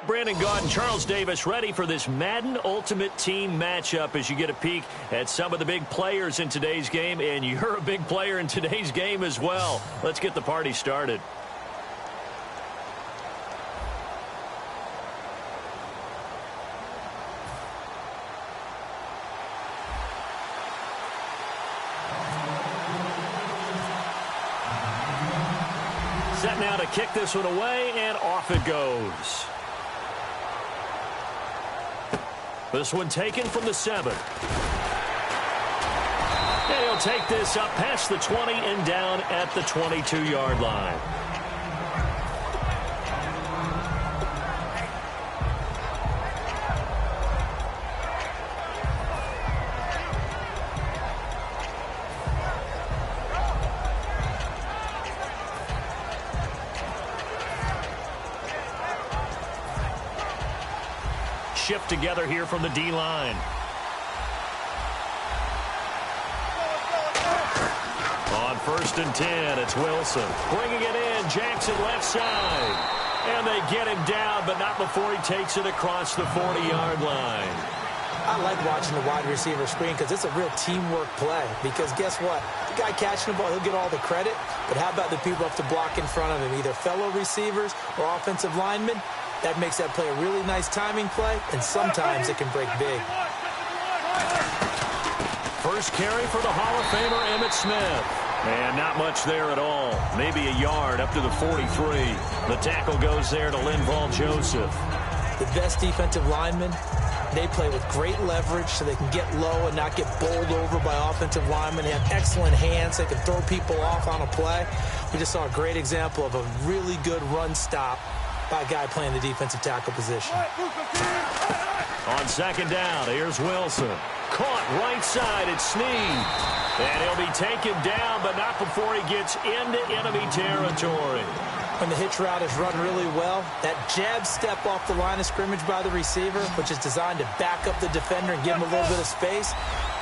Brandon Gaudin and Charles Davis ready for this Madden Ultimate Team matchup as you get a peek at some of the big players in today's game, and you're a big player in today's game as well. Let's get the party started. Set now to kick this one away, and off it goes. This one taken from the 7. And he'll take this up past the 20 and down at the 22-yard line. Shift together here from the D-line. On 1st and 10, it's Wilson. Bringing it in, Jackson left side. And they get him down, but not before he takes it across the 40-yard line. I like watching the wide receiver screen because it's a real teamwork play. Because guess what? The guy catching the ball, he'll get all the credit. But how about the people up to block in front of him, either fellow receivers or offensive linemen? That makes that play a really nice timing play, and sometimes it can break big. First carry for the Hall of Famer Emmitt Smith. And not much there at all. Maybe a yard up to the 43. The tackle goes there to Linval Joseph. The best defensive linemen, they play with great leverage so they can get low and not get bowled over by offensive linemen. They have excellent hands. They can throw people off on a play. We just saw a great example of a really good run stop by a guy playing the defensive tackle position. On 2nd down, here's Wilson. Caught right side, it's Snead. And he'll be taken down, but not before he gets into enemy territory. When the hitch route is run really well, that jab step off the line of scrimmage by the receiver, which is designed to back up the defender and give him a little bit of space,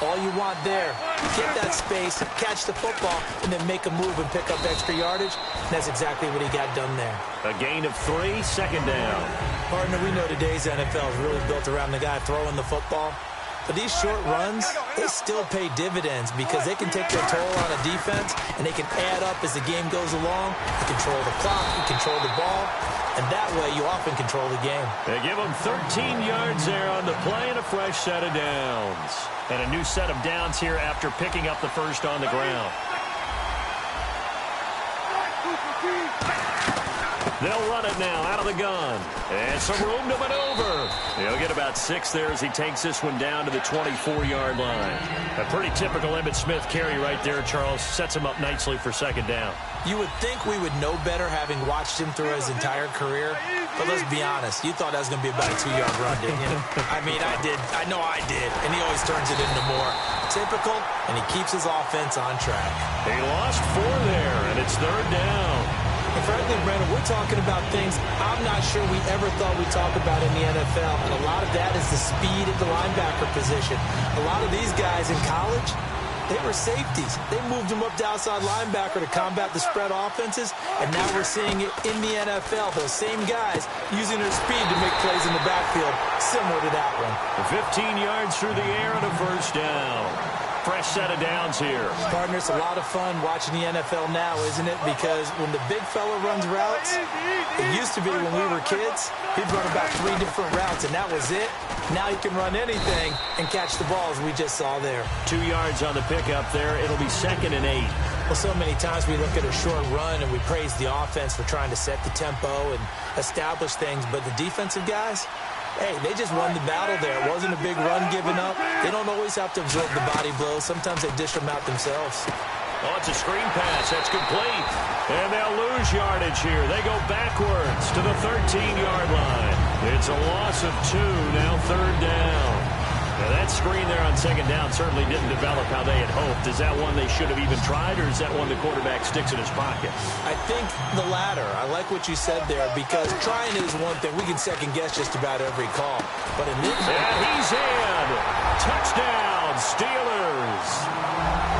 all you want there, get that space, catch the football, and then make a move and pick up extra yardage. And that's exactly what he got done there. A gain of 3, 2nd down. Partner, we know today's NFL is really built around the guy throwing the football. But these short runs, they still pay dividends because they can take their toll on a defense, and they can add up as the game goes along. You control the clock, you control the ball, and that way you often control the game. They give them 13 yards there on the play and a fresh set of downs. And a new set of downs here after picking up the first on the ground. They'll run it now out of the gun. And some room to maneuver. He'll get about 6 there as he takes this one down to the 24-yard line. A pretty typical Emmitt Smith carry right there, Charles. Sets him up nicely for 2nd down. You would think we would know better having watched him through his entire career. But let's be honest. You thought that was going to be about a 2-yard run, didn't you? I mean, I did. I know I did. And he always turns it into more. Typical, and he keeps his offense on track. He lost 4 there, and it's 3rd down. And frankly, Brandon, we're talking about things I'm not sure we ever thought we'd talk about in the NFL. And a lot of that is the speed at the linebacker position. A lot of these guys in college, they were safeties. They moved them up to outside linebacker to combat the spread offenses. And now we're seeing it in the NFL. Those same guys using their speed to make plays in the backfield, similar to that one. 15 yards through the air and a first down. Fresh set of downs here. Partner, it's a lot of fun watching the NFL now, isn't it? Because when the big fella runs routes, it used to be when we were kids, he'd run about 3 different routes, and that was it. Now he can run anything and catch the balls we just saw there. 2 yards on the pickup there. It'll be 2nd and 8. Well, so many times we look at a short run and we praise the offense for trying to set the tempo and establish things, but the defensive guys, hey, they just won the battle there. It wasn't a big run given up. They don't always have to absorb the body blows. Sometimes they dish them out themselves. Oh, it's a screen pass. That's complete. And they'll lose yardage here. They go backwards to the 13-yard line. It's a loss of 2, now 3rd down. Now that screen there on 2nd down certainly didn't develop how they had hoped. Is that one they should have even tried, or is that one the quarterback sticks in his pocket? I think the latter. I like what you said there, because trying is one thing. We can second-guess just about every call. But in this... And he's in. Touchdown, Steelers.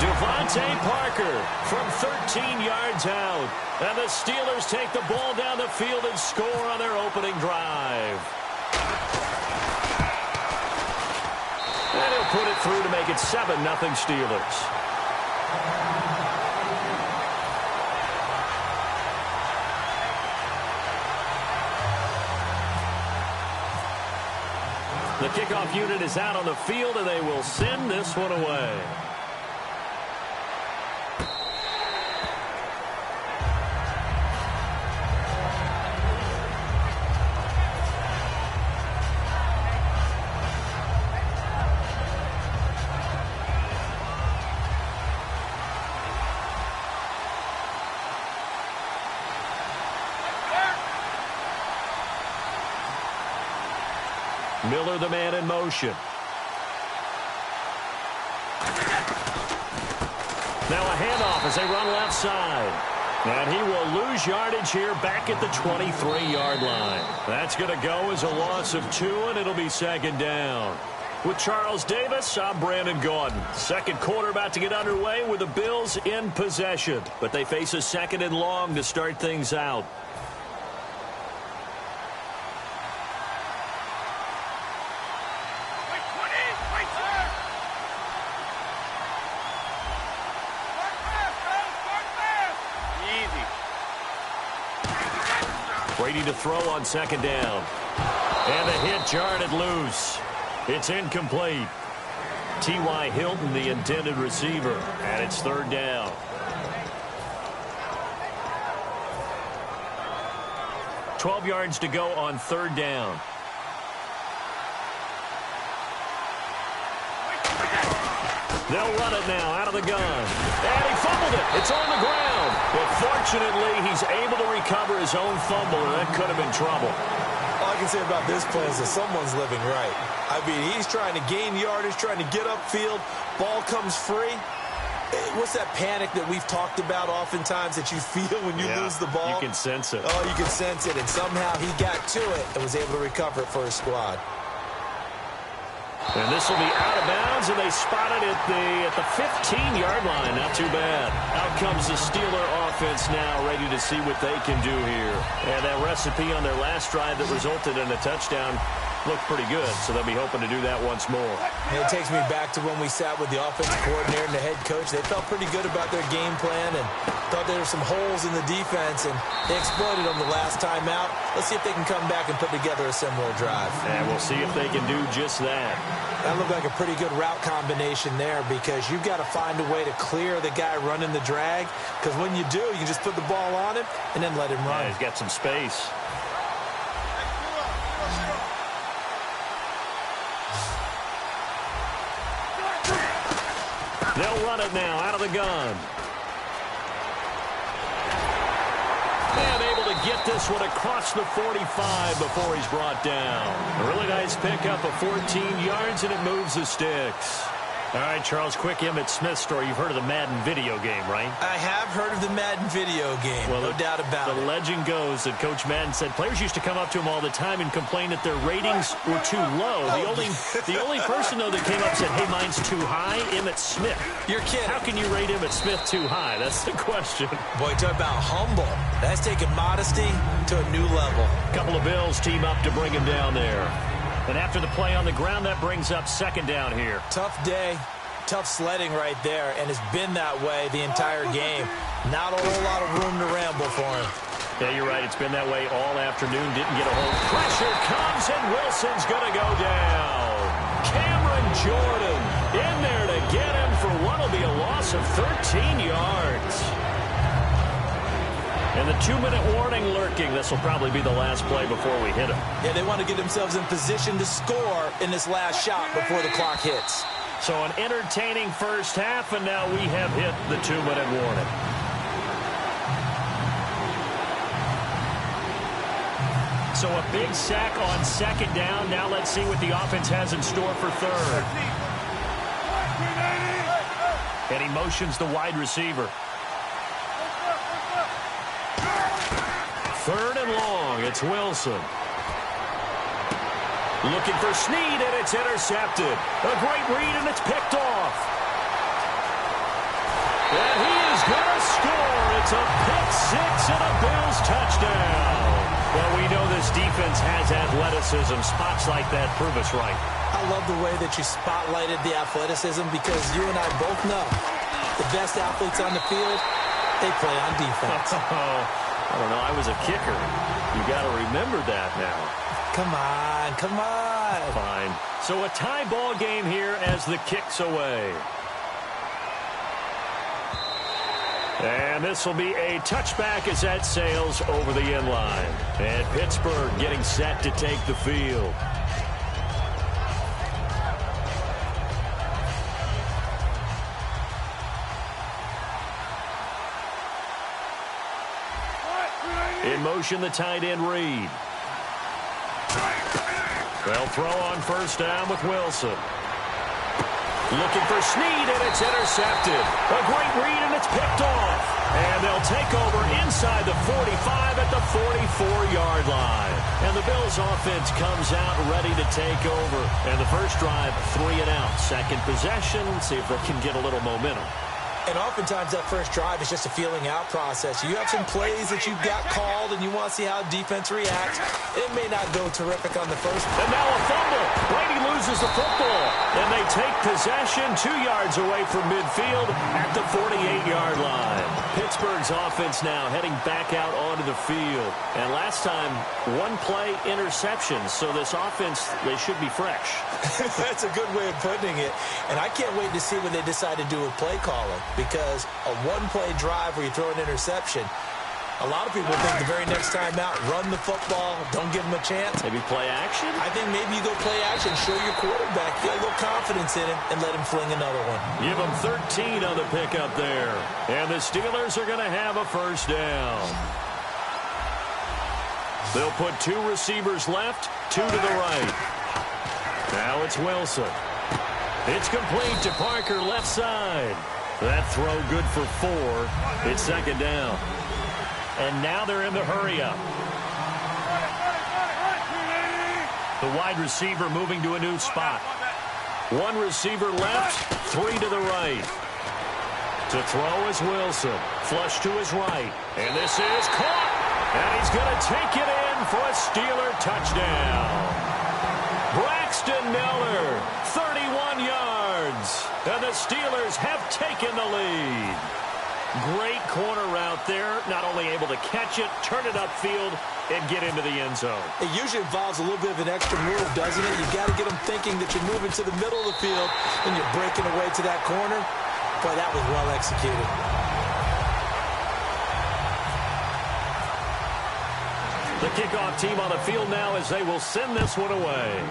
Devontae Parker from 13 yards out. And the Steelers take the ball down the field and score on their opening drive. And he'll put it through to make it 7-0 Steelers. The kickoff unit is out on the field, and they will send this one away. Miller, the man in motion. Now a handoff as they run left side. And he will lose yardage here back at the 23-yard line. That's going to go as a loss of 2, and it'll be 2nd down. With Charles Davis, I'm Brandon Gaudin. Second quarter about to get underway with the Bills in possession. But they face a 2nd and long to start things out. Brady to throw on 2nd down. And the hit jarred loose. It's incomplete. T.Y. Hilton, the intended receiver. And it's 3rd down. $12 yards to go on 3rd down. They'll run it now out of the gun. And he fumbled it. It's on the ground. But fortunately, he's able to recover his own fumble, and that could have been trouble. All I can say about this play is that someone's living right. I mean, he's trying to gain yardage, trying to get upfield. Ball comes free. What's that panic that we've talked about oftentimes that you feel when you lose the ball? You can sense it. Oh, you can sense it. And somehow he got to it and was able to recover it for his squad. And this will be out of bounds, and they spot it at the 15-yard line. Not too bad. Out comes the Steeler offense now, ready to see what they can do here. And that recipe on their last drive that resulted in a touchdown looked pretty good, so they'll be hoping to do that once more. And it takes me back to when we sat with the offensive coordinator and the head coach. They felt pretty good about their game plan and thought there were some holes in the defense, and they exploited them the last time out. Let's see if they can come back and put together a similar drive. And we'll see if they can do just that. That looked like a pretty good route combination there, because you've got to find a way to clear the guy running the drag, because when you do, you can just put the ball on him and then let him run. Yeah, he's got some space. They'll run it now out of the gun. And able to get this one across the 45 before he's brought down. A really nice pickup of 14 yards, and it moves the sticks. All right, Charles, quick Emmitt Smith story. You've heard of the Madden video game, right? I have heard of the Madden video game, well, no doubt about it. The legend goes that Coach Madden said players used to come up to him all the time and complain that their ratings were too low. The only person, though, that came up and said, hey, mine's too high, Emmitt Smith. You're kidding. How can you rate Emmitt Smith too high? That's the question. Boy, talk about humble. That's taking modesty to a new level. A couple of Bills team up to bring him down there. And after the play on the ground, that brings up 2nd down here. Tough day, tough sledding right there, and it's been that way the entire game. Not a whole lot of room to ramble for him. Yeah, you're right. It's been that way all afternoon. Didn't get a hold. Pressure comes, and Wilson's going to go down. Cameron Jordan in there to get him for what will be a loss of 13 yards. And the 2-minute warning lurking. This will probably be the last play before we hit him. Yeah, they want to get themselves in position to score in this last shot before the clock hits. So an entertaining first half, and now we have hit the 2-minute warning. So a big sack on 2nd down. Now let's see what the offense has in store for 3rd. And he motions the wide receiver. 3rd and long. It's Wilson. Looking for Snead, and it's intercepted. A great read, and it's picked off. And he is going to score. touchdown. Well, we know this defense has athleticism. Spots like that prove us right. I love the way that you spotlighted the athleticism because you and I both know the best athletes on the field, they play on defense. I don't know. I was a kicker. You got to remember that now. Come on, come on. Fine. So a tie ball game here as the kick's away. And this will be a touchback as that sails over the end line. And Pittsburgh getting set to take the field. In motion, the tight end Reed. They'll throw on first down with Wilson. Looking for Snead, and it's intercepted. A great read, and it's picked off. And they'll take over inside the 45 at the 44-yard line. And the Bills' offense comes out ready to take over. And the first drive, 3 and out. Second possession, see if they can get a little momentum. And oftentimes that first drive is just a feeling out process. You have some plays that you've got called and you want to see how defense reacts. It may not go terrific on the first. And now a fumble. Brady loses the football. And they take possession 2 yards away from midfield at the 48-yard line. Pittsburgh's offense now heading back out onto the field. And last time, 1 play interception. So this offense, they should be fresh. That's a good way of putting it. And I can't wait to see what they decide to do with play calling. Because a 1-play drive where you throw an interception, a lot of people think the very next time out, run the football, don't give them a chance. Maybe play action? I think maybe you go play action, show your quarterback, get a little confidence in him, and let him fling another one. Give him 13 on the pickup there. And the Steelers are going to have a first down. They'll put 2 receivers left, 2 to the right. Now it's Wilson. It's complete to Parker left side. That throw good for 4. It's second down. And now they're in the hurry-up. The wide receiver moving to a new spot. 1 receiver left, 3 to the right. To throw is Wilson. Flush to his right. And this is caught. And he's going to take it in for a Steeler touchdown. Braxton Miller, 31 yards. And the Steelers have taken the lead. Great corner route there. Not only able to catch it, turn it upfield, and get into the end zone. It usually involves a little bit of an extra move, doesn't it? You've got to get them thinking that you're moving to the middle of the field and you're breaking away to that corner. Boy, that was well executed. The kickoff team on the field now as they will send this one away.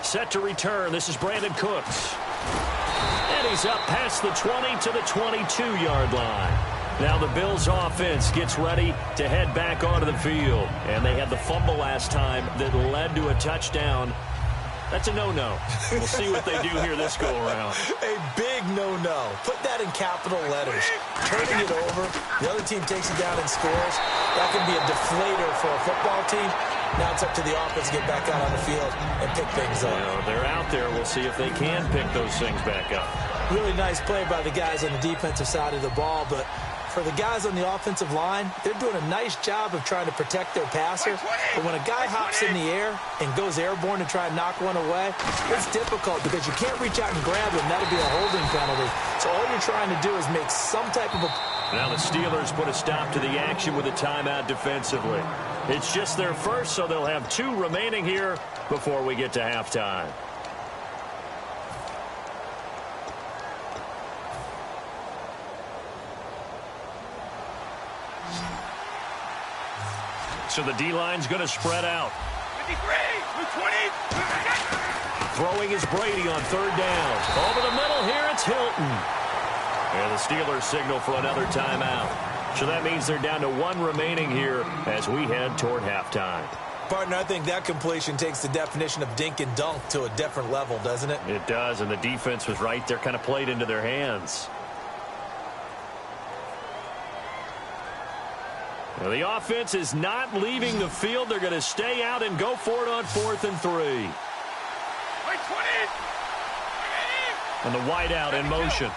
Set to return. This is Brandon Cooks. And he's up past the 20 to the 22-yard line. Now the Bills offense gets ready to head back onto the field. And they had the fumble last time that led to a touchdown. That's a no-no. We'll see what they do here this go-around. A big no-no. Put that in capital letters. Turning it over. The other team takes it down and scores. That can be a deflator for a football team. Now it's up to the offense to get back out on the field and pick things up. You know, they're out there. We'll see if they can pick those things back up. Really nice play by the guys on the defensive side of the ball, but for the guys on the offensive line, they're doing a nice job of trying to protect their passer. But when a guy hops in the air and goes airborne to try and knock one away, it's difficult because you can't reach out and grab him. That'll be a holding penalty. So all you're trying to do is make some type of a... Now the Steelers put a stop to the action with a timeout defensively. It's just their first, so they'll have 2 remaining here before we get to halftime. So the D-line's going to spread out. 53, 20. Throwing is Brady on third down. Over the middle here, it's Hilton. And the Steelers signal for another timeout. So that means they're down to 1 remaining here as we head toward halftime. Partner, I think that completion takes the definition of dink and dunk to a different level, doesn't it? It does, and the defense was right there, kind of played into their hands. Now, the offense is not leaving the field. They're going to stay out and go for it on 4th and 3. 20. And the wideout in motion.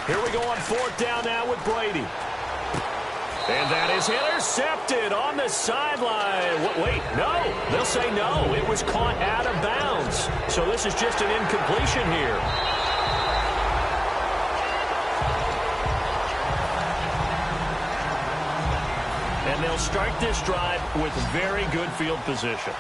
Here we go on fourth down now with Brady. And that is intercepted on the sideline. Wait, no. They'll say no. It was caught out of bounds. So this is just an incompletion here. And they'll start this drive with very good field position.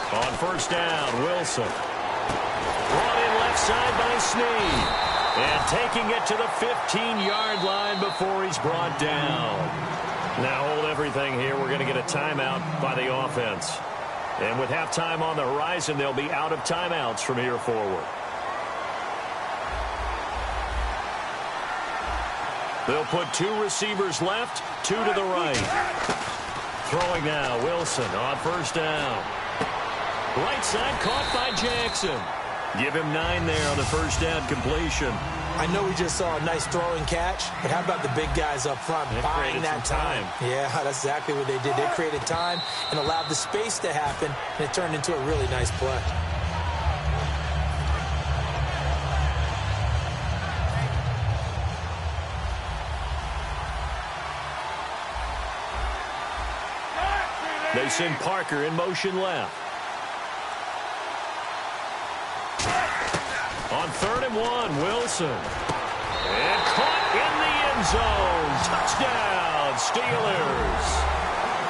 On first down, Wilson. Brought in left side by Snead. And taking it to the 15-yard line before he's brought down. Now hold everything here. We're going to get a timeout by the offense. And with halftime on the horizon, they'll be out of timeouts from here forward. They'll put two receivers left, two to the right. Throwing now, Wilson on first down. Right side caught by Jackson. Give him 9 there on the first down completion. I know we just saw a nice throwing catch, but how about the big guys up front buying that time? Yeah, that's exactly what they did. They created time and allowed the space to happen, and it turned into a really nice play. They send Parker in motion left. On 3rd and 1, Wilson. And caught in the end zone. Touchdown, Steelers.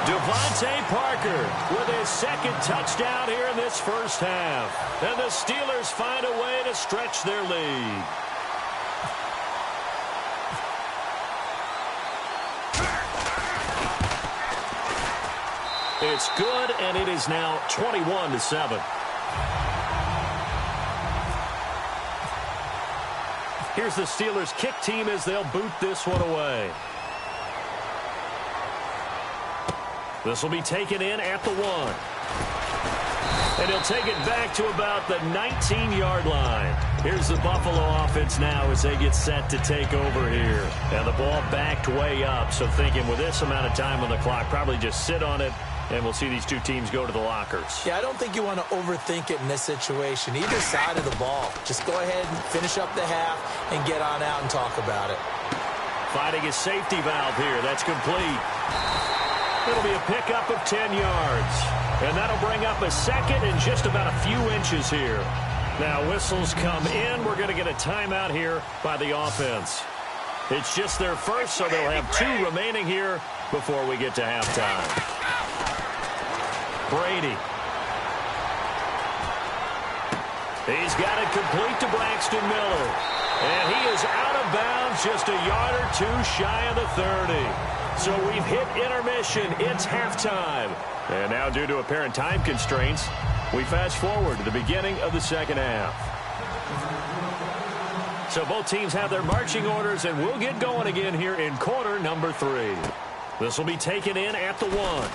Devontae Parker with his second touchdown here in this first half. And the Steelers find a way to stretch their lead. It's good, and it is now 21-7. Here's the Steelers kick team as they'll boot this one away. This will be taken in at the 1. And he'll take it back to about the 19-yard line. Here's the Buffalo offense now as they get set to take over here. And the ball backed way up, so thinking with this amount of time on the clock, probably just sit on it, and we'll see these two teams go to the lockers. Yeah, I don't think you want to overthink it in this situation. Either side of the ball. Just go ahead and finish up the half and get on out and talk about it. Finding his safety valve here. That's complete. It'll be a pickup of 10 yards. And that'll bring up a second and just about a few inches here. Now whistles come in. We're going to get a timeout here by the offense. It's just their first, so they'll have 2 remaining here before we get to halftime. Brady. He's got it complete to Braxton Miller. And he is out of bounds just a yard or 2 shy of the 30. So we've hit intermission. It's halftime. And now due to apparent time constraints, we fast forward to the beginning of the second half. So both teams have their marching orders, and we'll get going again here in quarter number 3. This will be taken in at the 1.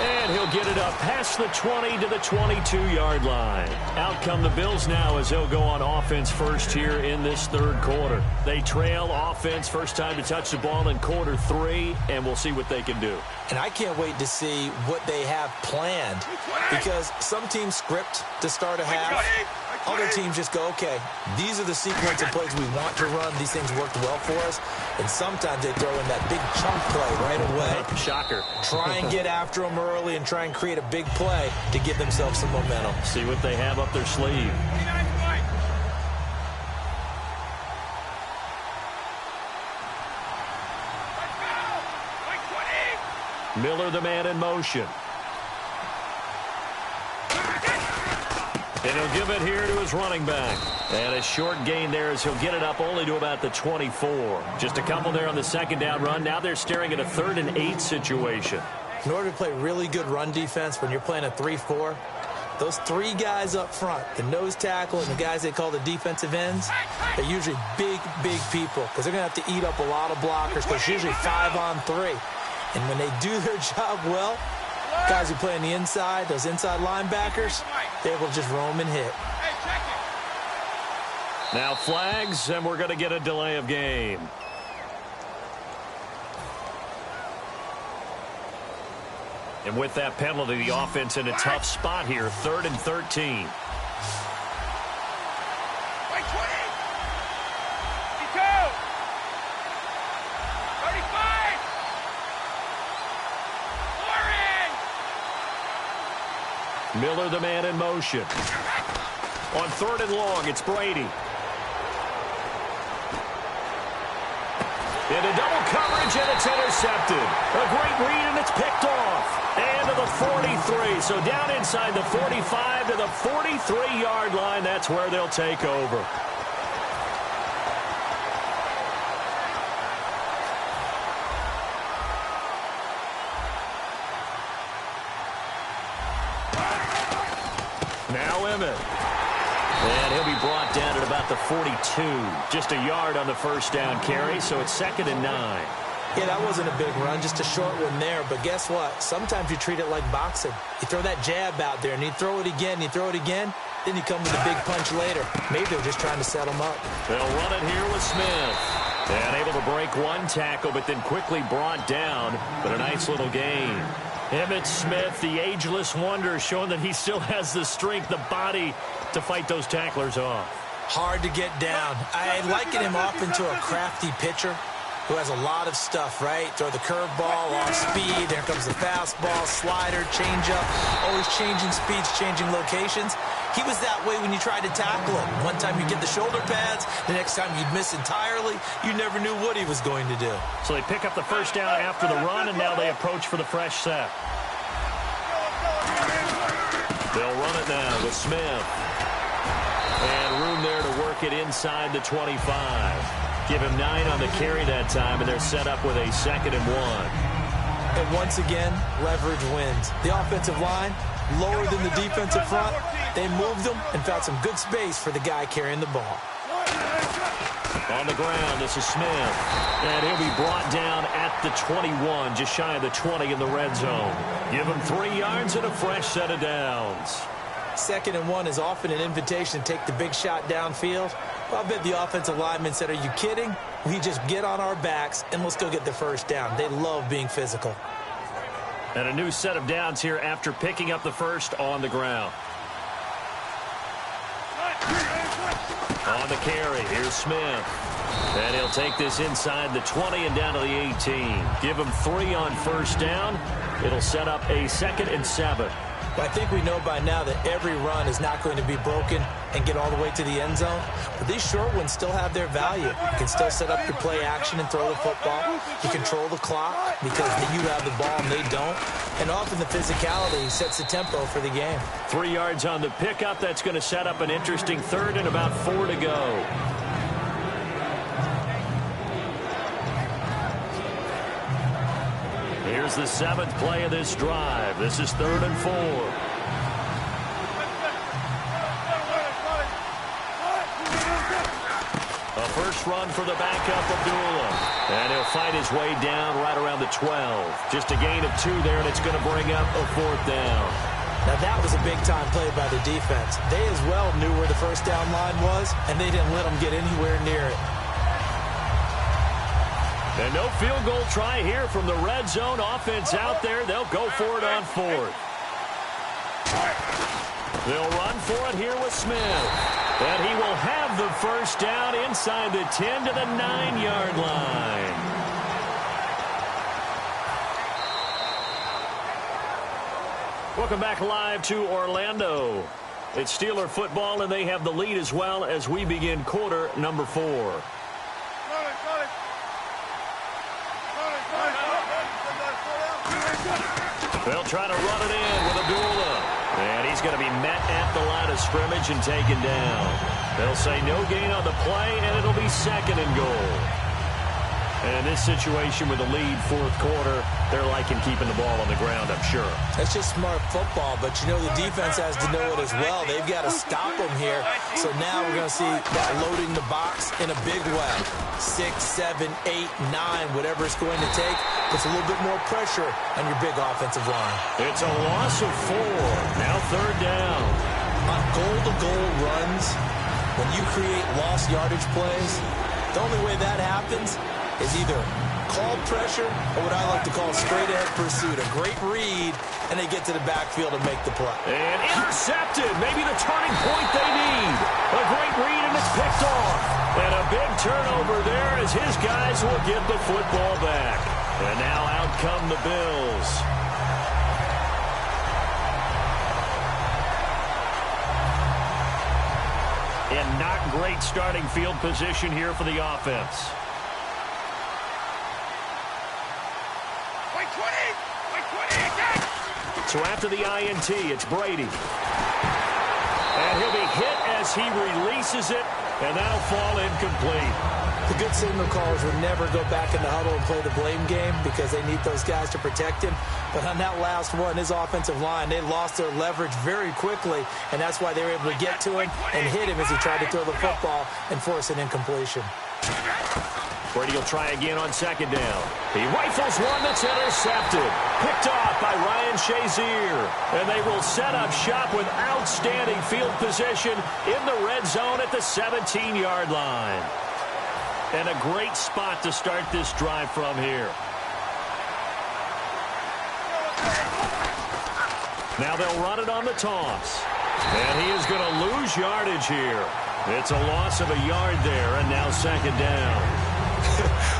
And he'll get it up past the 20 to the 22-yard line. Out come the Bills now as they'll go on offense first here in this third quarter. They trail offense first time to touch the ball in quarter 3, and we'll see what they can do. And I can't wait to see what they have planned, because some teams script to start a half. Other teams just go, okay, these are the sequence of plays we want to run. These things worked well for us. And sometimes they throw in that big chunk play right away. Shocker. Try and get after them early and try and create a big play to give themselves some momentum. See what they have up their sleeve. Miller, the man in motion. And he'll give it here to his running back. And a short gain there as he'll get it up only to about the 24. Just a couple there on the second down run. Now they're staring at a 3rd and 8 situation. In order to play really good run defense when you're playing a 3-4, those 3 guys up front, the nose tackle and the guys they call the defensive ends, they're usually big, big people because they're going to have to eat up a lot of blockers because it's usually 5-on-3. And when they do their job well, guys who play on the inside, those inside linebackers, they're able to just roam and hit. Now flags, and we're going to get a delay of game. And with that penalty, the offense in a tough spot here, 3rd and 13. Miller, the man in motion. On 3rd and long, it's Brady. Into double coverage, and it's intercepted. A great read, and it's picked off. And to the 43. So down inside the 45 to the 43-yard line. That's where they'll take over. Now Emmett. And he'll be brought down at about the 42. Just a yard on the first down carry, so it's 2nd and 9. Yeah, that wasn't a big run, just a short one there. But guess what? Sometimes you treat it like boxing. You throw that jab out there, and you throw it again, then you come with a big punch later. Maybe they're just trying to set him up. They'll run it here with Smith. And able to break one tackle, but then quickly brought down. But a nice little gain. Emmitt Smith, the ageless wonder, showing that he still has the strength, the body to fight those tacklers off. Hard to get down. I liken him off into a crafty pitcher who has a lot of stuff, right? Throw the curveball, off speed, there comes the fastball, slider, changeup, always changing speeds, changing locations. He was that way when you tried to tackle him. One time you get the shoulder pads, the next time you'd miss entirely. You never knew what he was going to do. So they pick up the first down after the run, and now they approach for the fresh set. They'll run it now with Smith. And room there to work it inside the 25. Give him 9 on the carry that time, and they're set up with a 2nd and 1. And once again, leverage wins. The offensive line, lower than the defensive front. They moved them and found some good space for the guy carrying the ball. On the ground, this is Smith. And he'll be brought down at the 21, just shy of the 20 in the red zone. Give him 3 yards and a fresh set of downs. 2nd and 1 is often an invitation to take the big shot downfield. Well, I bet the offensive lineman said, are you kidding? We just get on our backs and let's go get the first down. They love being physical. And a new set of downs here after picking up the first on the ground. On the carry, here's Smith. And he'll take this inside the 20 and down to the 18. Give him 3 on first down. It'll set up a 2nd and 7. But I think we know by now that every run is not going to be broken and get all the way to the end zone. But these short ones still have their value. You can still set up your play action and throw the football. You control the clock because you have the ball and they don't. And often the physicality sets the tempo for the game. 3 yards on the pickup. That's going to set up an interesting 3rd and about 4 to go. Here's the 7th play of this drive. This is 3rd and 4. A first run for the backup, Abdullah. And he'll fight his way down right around the 12. Just a gain of 2 there, and it's going to bring up a 4th down. Now that was a big-time play by the defense. They as well knew where the first down line was, and they didn't let them get anywhere near it. And no field goal try here from the red zone offense out there. They'll go for it on 4th. They'll run for it here with Smith. And he will have the first down inside the 10 to the 9-yard line. Welcome back live to Orlando. It's Steeler football, and they have the lead as well as we begin quarter number 4. They'll try to run it in with Abdullah. And he's going to be met at the line of scrimmage and taken down. They'll say no gain on the play, and it'll be 2nd and goal. And in this situation with the lead, 4th quarter, they're liking keeping the ball on the ground, I'm sure. That's just smart football, but you know the defense has to know it as well. They've got to stop them here. So now we're going to see that loading the box in a big way. 6, 7, 8, 9, whatever it's going to take. Puts a little bit more pressure on your big offensive line. It's a loss of 4. Now 3rd down. On goal-to-goal runs, when you create lost yardage plays, the only way that happens is either called pressure or what I like to call straight-ahead pursuit. A great read, and they get to the backfield and make the play. And intercepted. Maybe the turning point they need. A great read, and it's picked off. And a big turnover there as his guys will get the football back. And now out come the Bills. Again, not great starting field position here for the offense. Wait 20! Wait 20 again! So after the INT, it's Brady. And he'll be hit as he releases it, and that'll fall incomplete. The good signal callers would never go back in the huddle and play the blame game because they need those guys to protect him. But on that last one, his offensive line, they lost their leverage very quickly, and that's why they were able to get to him and hit him as he tried to throw the football and force an incompletion. Brady will try again on second down. He rifles one that's intercepted. Picked off by Ryan Shazier. And they will set up shop with outstanding field position in the red zone at the 17-yard line. And a great spot to start this drive from here. Now they'll run it on the toss. And he is going to lose yardage here. It's a loss of a yard there, and now second down.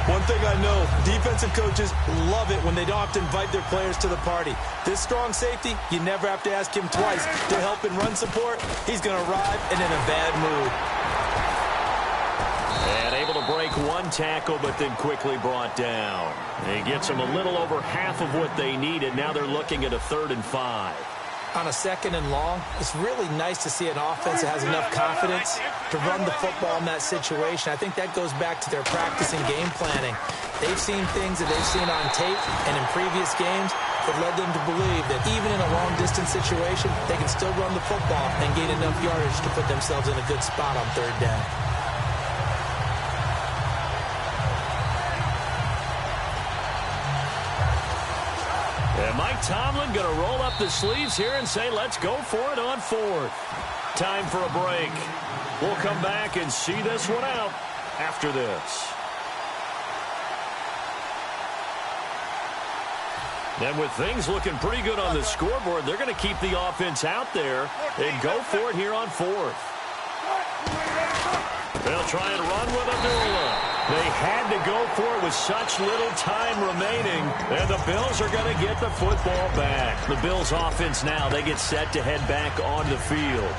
One thing I know, defensive coaches love it when they don't have to invite their players to the party. This strong safety, you never have to ask him twice to help in run support. He's going to arrive and in a bad mood. And able to break one tackle, but then quickly brought down. He gets them a little over half of what they needed. Now they're looking at a 3rd and 5. On a 2nd and long, it's really nice to see an offense that has enough confidence to run the football in that situation. I think that goes back to their practice and game planning. They've seen things that they've seen on tape and in previous games that led them to believe that even in a long-distance situation, they can still run the football and gain enough yardage to put themselves in a good spot on 3rd down. And Mike Tomlin going to roll up the sleeves here and say, let's go for it on 4th. Time for a break. We'll come back and see this one out after this. And with things looking pretty good on the scoreboard, they're going to keep the offense out there and go for it here on 4th. They'll try and run with Abdullah. They had to go for it with such little time remaining, and the Bills are going to get the football back. The Bills offense now, they get set to head back on the field.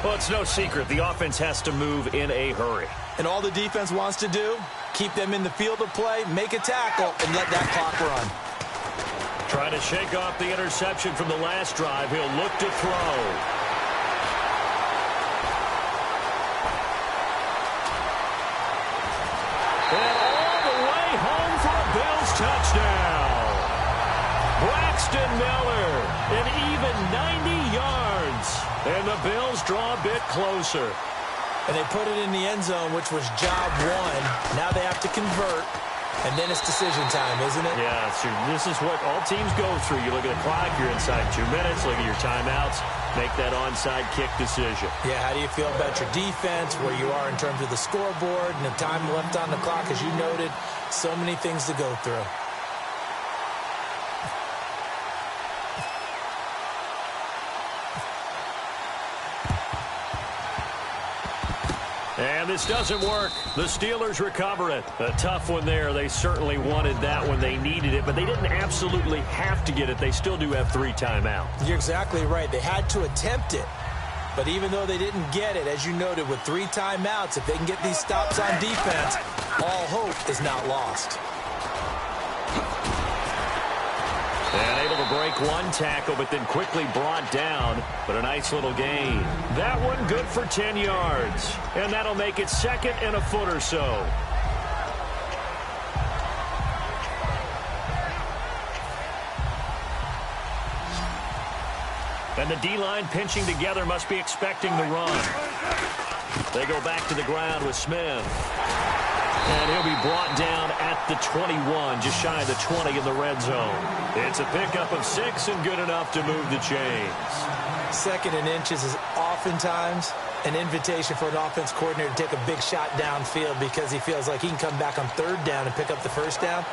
Well, it's no secret. The offense has to move in a hurry. And all the defense wants to do, keep them in the field of play, make a tackle, and let that clock run. Trying to shake off the interception from the last drive. He'll look to throw. And all the way home for a Bills touchdown. Braxton Miller, an even 90 yards. And the Bills draw a bit closer. And they put it in the end zone, which was job one. Now they have to convert. And then it's decision time, isn't it? Yeah, so this is what all teams go through. You look at the clock, you're inside 2 minutes, look at your timeouts, make that onside kick decision. Yeah, how do you feel about your defense, where you are in terms of the scoreboard, and the time left on the clock, as you noted, so many things to go through. And this doesn't work. The Steelers recover it. A tough one there. They certainly wanted that when they needed it, but they didn't absolutely have to get it. They still do have 3 timeouts. You're exactly right. They had to attempt it. But even though they didn't get it, as you noted, with 3 timeouts, if they can get these stops on defense, all hope is not lost. And able to break one tackle, but then quickly brought down. But a nice little gain. That one good for 10 yards. And that'll make it 2nd and a foot or so. And the D-line pinching together, must be expecting the run. They go back to the ground with Smith. And he'll be brought down at the 21, just shy of the 20 in the red zone. It's a pickup of 6 and good enough to move the chains. 2nd and inches is oftentimes an invitation for an offense coordinator to take a big shot downfield because he feels like he can come back on 3rd down and pick up the 1st down.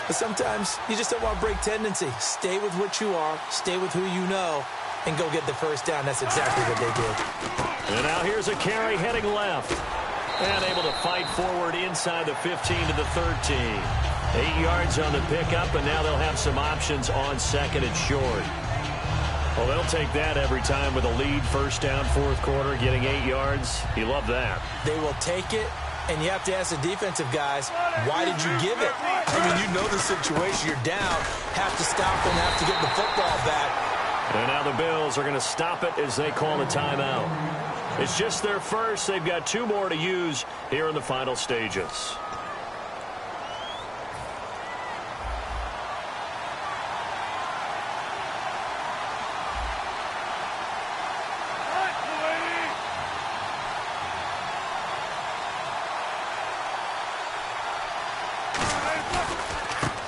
But sometimes you just don't want to break tendency. Stay with what you are, stay with who you know, and go get the 1st down. That's exactly what they did. And now here's a carry heading left. And able to fight forward inside the 15 to the 13. 8 yards on the pickup, and now they'll have some options on 2nd and short. Well, they'll take that every time with a lead, first down, fourth quarter, getting 8 yards. You love that. They will take it, and you have to ask the defensive guys, why did you give it? I mean, you know the situation. You're down, have to stop them, have to get the football back. And now the Bills are going to stop it as they call a timeout. It's just their first. They've got 2 more to use here in the final stages.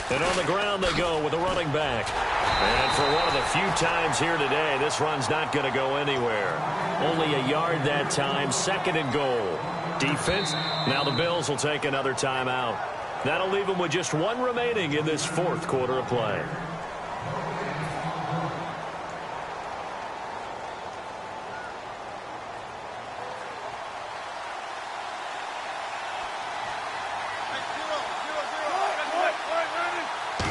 And on the ground they go with a running back. And for one of the few times here today, this run's not going to go anywhere. Only a yard that time, 2nd and goal. Defense, now the Bills will take another timeout. That'll leave them with just 1 remaining in this 4th quarter of play.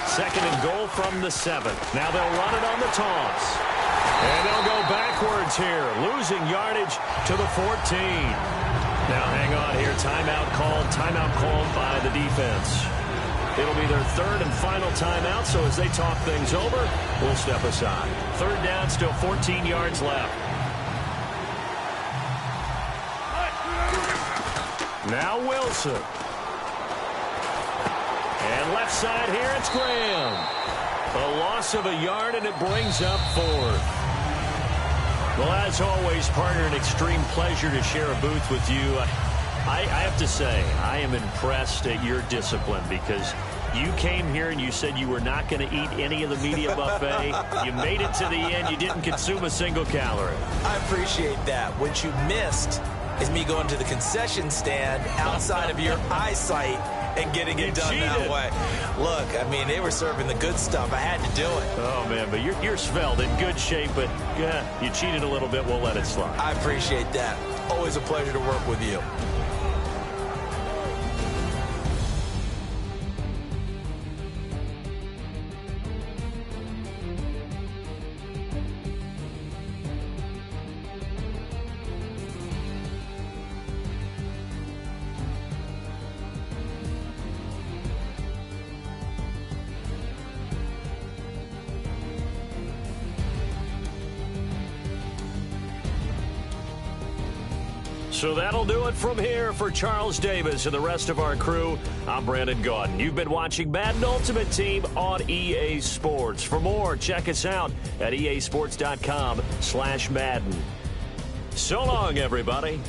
Second and goal from the 7. Now they'll run it on the toss. And they'll go backwards here, losing yardage to the 14. Now hang on here. Timeout called by the defense. It'll be their 3rd and final timeout, so as they talk things over, we'll step aside. 3rd down, still 14 yards left. Now Wilson. And left side here, it's Graham. A loss of a yard, and it brings up 4th. Well, as always, partner, an extreme pleasure to share a booth with you. I have to say, I am impressed at your discipline because you came here and you said you were not going to eat any of the media buffet. You made it to the end. You didn't consume a single calorie. I appreciate that. What you missed is me going to the concession stand outside of your eyesight and getting it done that way. Look, I mean, they were serving the good stuff. I had to do it. Oh, man, but you're svelte, in good shape, but you cheated a little bit. We'll let it slide. I appreciate that. Always a pleasure to work with you. So that'll do it from here for Charles Davis and the rest of our crew. I'm Brandon Gaudin. You've been watching Madden Ultimate Team on EA Sports. For more, check us out at easports.com/Madden. So long, everybody.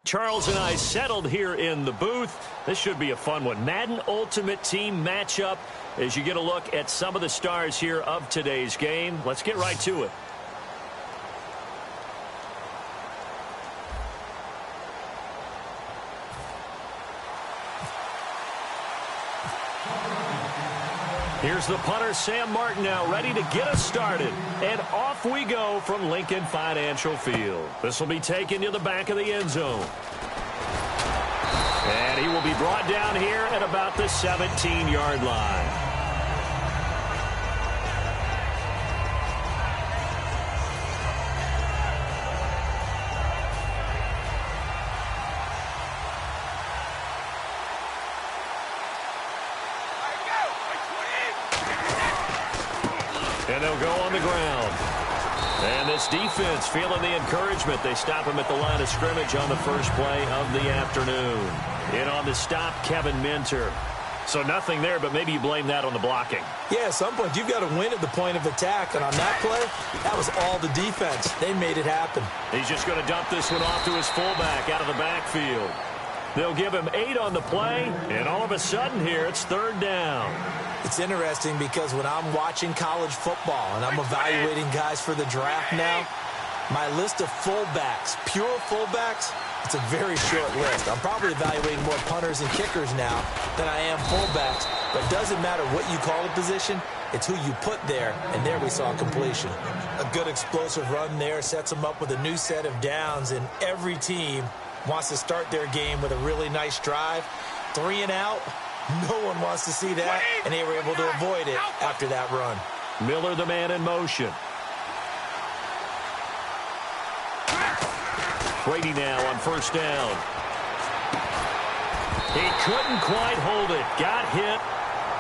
Charles and I settled here in the booth. This should be a fun one. Madden Ultimate Team matchup as you get a look at some of the stars here of today's game. Let's get right to it. Here's the punter, Sam Martin, now ready to get us started. And off we go from Lincoln Financial Field. This will be taken to the back of the end zone. And he will be brought down here at about the 17-yard line. And they'll go on the ground. And this defense feeling the encouragement. They stop him at the line of scrimmage on the first play of the afternoon. In on the stop, Kevin Minter. So nothing there, but maybe you blame that on the blocking. Yeah, at some point you've got to win at the point of attack. And on that play, that was all the defense. They made it happen. He's just going to dump this one off to his fullback out of the backfield. They'll give him 8 on the play, and all of a sudden here it's third down. It's interesting because when I'm watching college football and I'm evaluating guys for the draft now, my list of fullbacks, pure fullbacks, it's a very short list. I'm probably evaluating more punters and kickers now than I am fullbacks. But it doesn't matter what you call a position, it's who you put there, and there we saw completion. A good explosive run there sets them up with a new set of downs, and every team wants to start their game with a really nice drive. 3 and out. No one wants to see that, and they were able to avoid it after that run. Miller, the man in motion. Brady now on first down. He couldn't quite hold it. Got hit.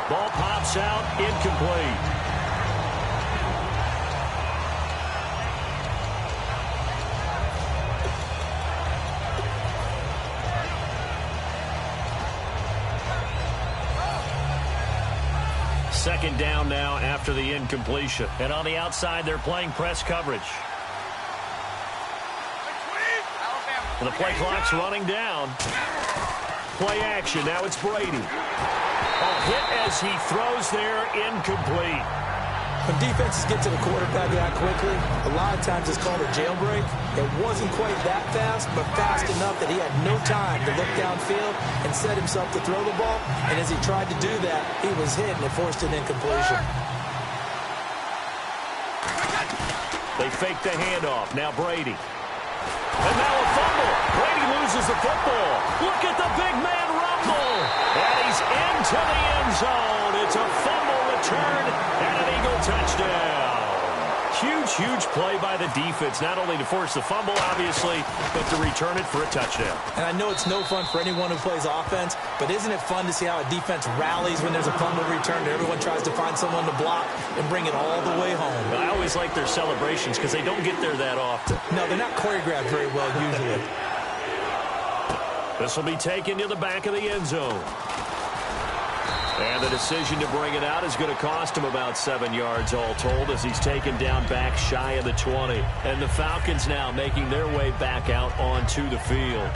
Ball pops out. Incomplete. Second down now after the incompletion. And on the outside, they're playing press coverage. And the play clock's running down. Play action. Now it's Brady. Hit as he throws there. Incomplete. When defenses get to the quarterback that quickly, a lot of times it's called a jailbreak. It wasn't quite that fast, but fast enough that he had no time to look downfield and set himself to throw the ball. And as he tried to do that, he was hit and it forced an incompletion. They fake the handoff. Now Brady. And now a fumble. Brady loses the football. Look at the big man rumble. And he's into the end zone. It's a fumble return and an Eagle touchdown. Huge play by the defense, not only to force the fumble, obviously, but to return it for a touchdown. And I know it's no fun for anyone who plays offense, but isn't it fun to see how a defense rallies when there's a fumble return and everyone tries to find someone to block and bring it all the way home? I always like their celebrations because they don't get there that often. No, they're not choreographed very well usually. This will be taken to the back of the end zone. And the decision to bring it out is going to cost him about 7 yards all told as he's taken down back shy of the 20. And the Falcons now making their way back out onto the field.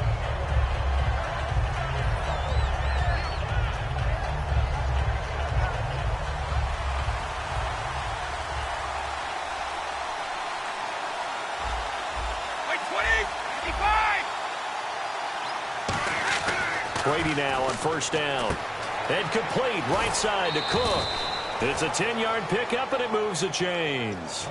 Brady now on first down. And complete right side to Cook. It's a 10-yard pickup, and it moves the chains.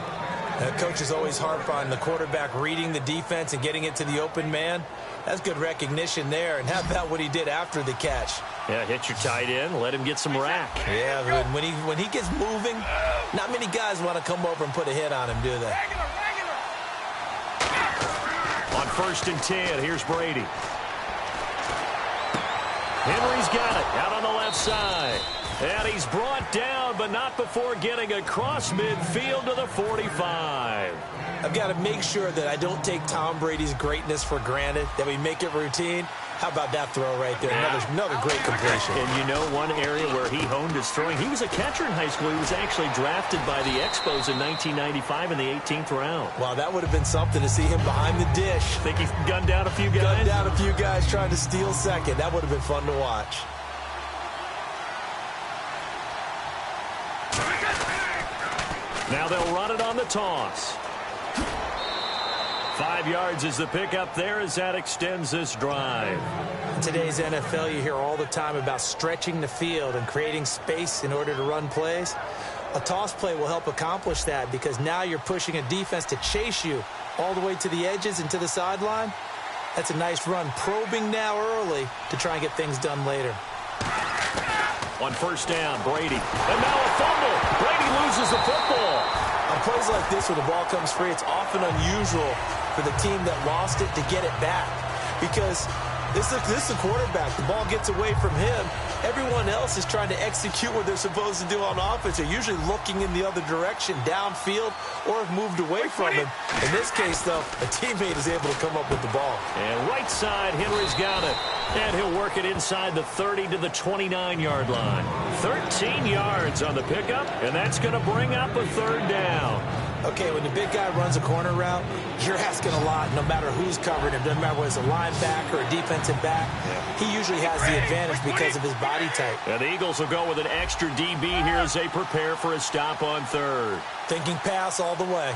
Coaches always harp on the quarterback reading the defense and getting it to the open man. That's good recognition there. And how about what he did after the catch? Yeah, hit your tight end, let him get some rack. Yeah, when he gets moving, not many guys want to come over and put a hit on him, do they? On first and 10, here's Brady. Henry's got it out on the left side. And he's brought down, but not before getting across midfield to the 45. I've got to make sure that I don't take Tom Brady's greatness for granted, that we make it routine. How about that throw right there? Another great completion. And you know one area where he honed his throwing? He was a catcher in high school. He was actually drafted by the Expos in 1995 in the 18th round. Wow, that would have been something to see him behind the dish. Think he gunned down a few guys? Gunned down a few guys trying to steal second. That would have been fun to watch. Now they'll run it on the toss. 5 yards is the pickup there as that extends this drive. In today's NFL, you hear all the time about stretching the field and creating space in order to run plays. A toss play will help accomplish that because now you're pushing a defense to chase you all the way to the edges and to the sideline. That's a nice run, probing now early to try and get things done later. On first down, Brady. And now a fumble. Brady loses the football. On plays like this where the ball comes free, it's often unusual for the team that lost it to get it back. Because this is a quarterback. The ball gets away from him. Everyone else is trying to execute what they're supposed to do on offense. They're usually looking in the other direction, downfield, or have moved away from him. In this case, though, a teammate is able to come up with the ball. And right side, Henry's got it. And he'll work it inside the 30 to the 29-yard line. 13 yards on the pickup, and that's going to bring up a third down. Okay, when the big guy runs a corner route, you're asking a lot no matter who's covering him. Doesn't matter whether it's a linebacker or a defensive back. He usually has the advantage because of his body type. And the Eagles will go with an extra DB here as they prepare for a stop on third. Thinking pass all the way.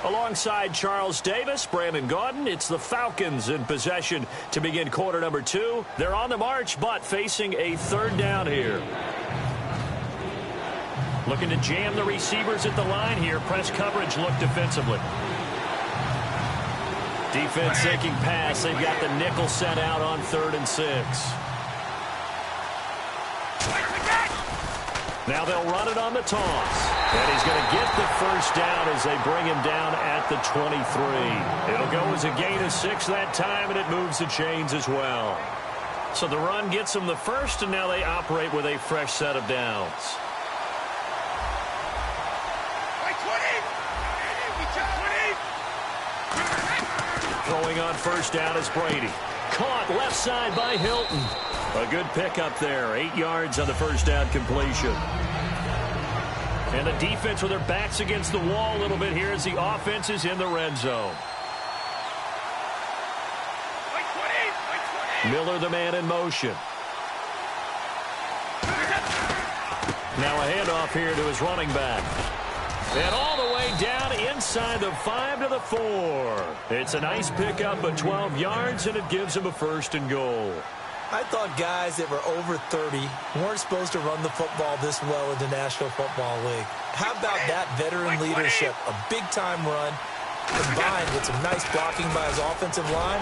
Alongside Charles Davis, Brandon Gaudin, it's the Falcons in possession to begin quarter number 2. They're on the march, but facing a third down here. Looking to jam the receivers at the line here. Press coverage look defensively. Defense sinking pass. They've got the nickel set out on 3rd and 6. Now they'll run it on the toss. And he's going to get the first down as they bring him down at the 23. It'll go as a gain of 6 that time, and it moves the chains as well. So the run gets them the first, and now they operate with a fresh set of downs. Throwing on first down is Brady. Caught left side by Hilton. A good pickup there. 8 yards on the first down completion. And the defense with their backs against the wall a little bit here as the offense is in the red zone. Miller, the man in motion. Now a handoff here to his running back. And all the way down inside the 5 to the 4. It's a nice pickup of 12 yards, and it gives him a 1st and goal. I thought guys that were over 30 weren't supposed to run the football this well in the National Football League. How about that veteran leadership? A big-time run combined with some nice blocking by his offensive line,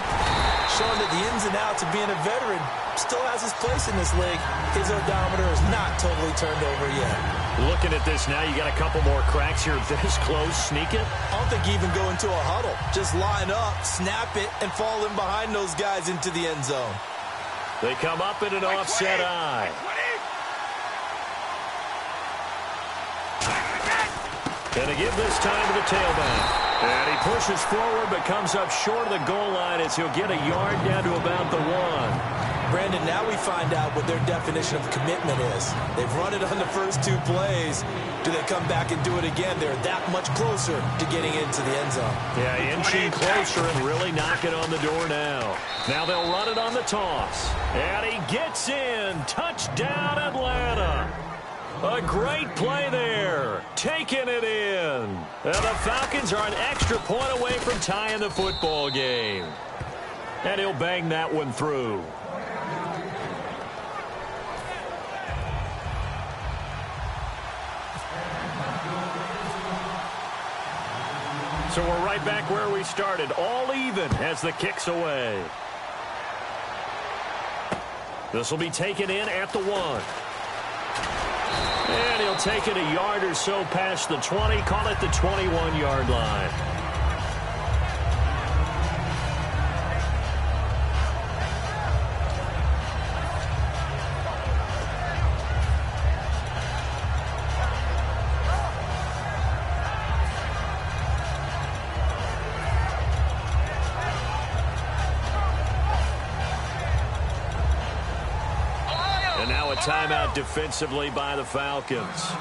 showing that the ins and outs of being a veteran still has his place in this league. His odometer is not totally turned over yet. Looking at this now, you got a couple more cracks here. This close, sneak it. I don't think you even go into a huddle. Just line up, snap it, and fall in behind those guys into the end zone. They come up in an offset eye. And they give this time to the tailback. And he pushes forward but comes up short of the goal line as he'll get a yard down to about the 1. Brandon, now we find out what their definition of commitment is. They've run it on the first 2 plays. Do they come back and do it again? They're that much closer to getting into the end zone. Yeah, inching closer and really knocking on the door now. Now they'll run it on the toss. And he gets in. Touchdown, Atlanta. A great play there. Taking it in. And the Falcons are an extra point away from tying the football game. And he'll bang that one through. So we're right back where we started. All even as the kick's away. This will be taken in at the 1. And he'll take it a yard or so past the 20. Call it the 21-yard line. Timeout defensively by the Falcons.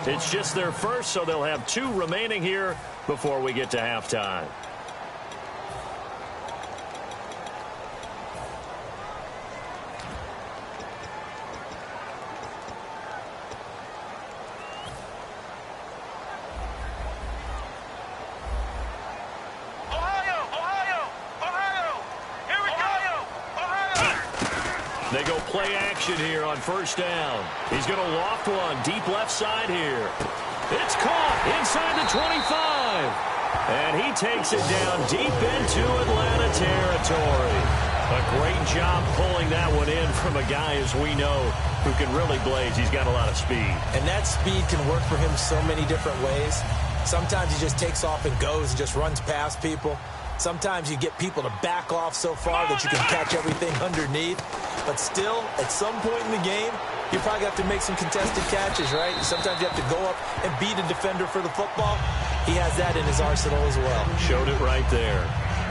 It's just their first, so they'll have 2 remaining here before we get to halftime. They go play action here on first down. He's going to loft one deep left side here. It's caught inside the 25. And he takes it down deep into Atlanta territory. A great job pulling that one in from a guy, as we know, who can really blaze. He's got a lot of speed. And that speed can work for him so many different ways. Sometimes he just takes off and goes and just runs past people. Sometimes you get people to back off so far that you can catch everything underneath. But still, at some point in the game, you probably have to make some contested catches, right? Sometimes you have to go up and beat a defender for the football. He has that in his arsenal as well. Showed it right there.